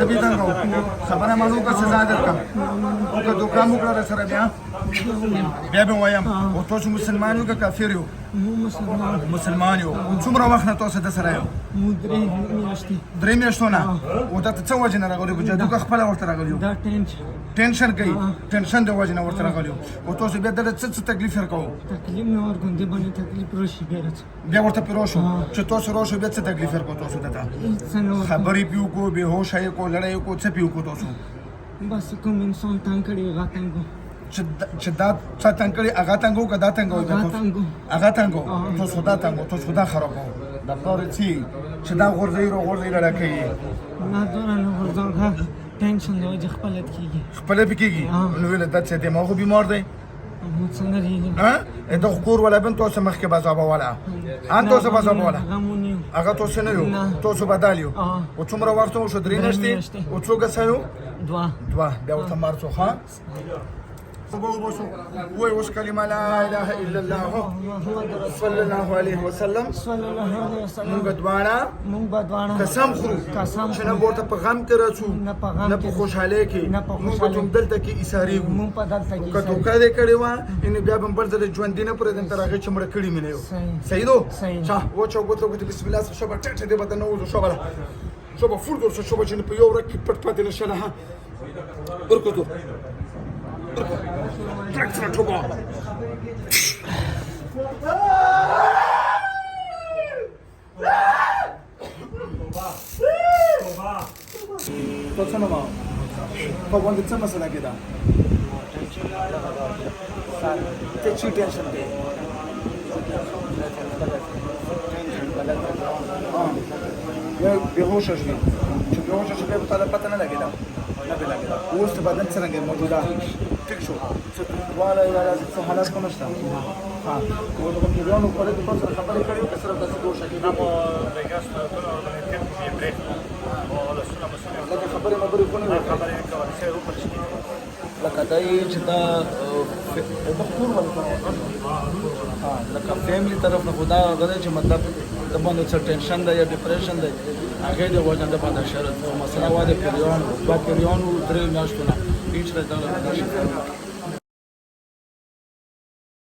نبی څنګه خبره مانو که سزا درکم او که دوکه مو کړه سره بیا به وایم او تاسو مسلمان یو که کافر یو مسلمان یو څومره وخت نه تاسو د سره یو درې میاشتو نه او دا ته څه وجه نه راغلی په جادو که خپله ورته راغلی دا ټینشن کوي ټینشن د وجه نه ورته راغلی او تاسو بیا دله څه تکلیف ورکوو تکلیف نه ورکوم دې باندې تکلیف راشي بیا ورته پرې راشو چې تاسو راشو بیا څه تکلیف ورکوو تاسو دته خبرې پې وکړو بې هوشه یې کړو لړۍ یې کړو څه پې وکړو تاسو بس کوم انسان تنګ کړي هغه تنګ چې دا څه تنګ کړي هغه تنګ وو که دا تنګ وو هغه تنګ وو تاسو دا تنګ وو تاسو دا خراب وو دا کار چې دا غورځوي راغورځوي لړه کوي نه دوره نه غورځوم ټینشن د وجې خپله کېږي خپله پې کېږي نو ویله دا څه دماغ خو بیمار دی څنګه دیږي د کور والا بن تاسو مخکې بازابوله ان تاسو بازابوله هغه تاسو نه یو تاسو بدل یو او څومره وخت مو شو درې میاشتې او څو کسه یو دوه بیا ورته مارڅو ښه وای اوس کلمه لا اله الا الله صلی الله علیه وسلم موږ دواړه قسم خورو چې نه ورته په غم کې راځو نه په خوشحالۍ کې موږ ته دلته کې ایثاریږو که دوکه دې کړې وه ان بیا به بل ځل ژوندي نه پرېږدم تر هغې چې مړه کړي مې نه یو صحیح دو چا وچه ګوته بسم الله څخه شوبه ټټ دې به ته نه وځو شوبه فور درسه شوبه چې په یو ورځ کې پټ پاتې نه شله برکتو Tractor toba. To co ma? Poglądaj co masala gida. Te chi tension de. Ya behosh shwi. Che behosh shwi pe tada pata na lagida. اوس ته بدن څرنګه موجوده ټیک شو والا یا څه حالات کوم شته ها او د پیرانو په اړه تاسو خبرې کړې او سره تاسو دوه شکل نه په وګاس ته ټیم کې بریک او له سره مسله لکه خبرې کوونه خبرې کوي چې او پرشتي لکه دای چې دا په کور ولته ها لکه فیملی طرف نه خدا غره چې مطلب د باندې څه ټینشن دی یا ډیپریشن دی هغه د وجه د باندې شرط او مسله واده پیریان او با پیریان درې میاشتونه هیڅ راځي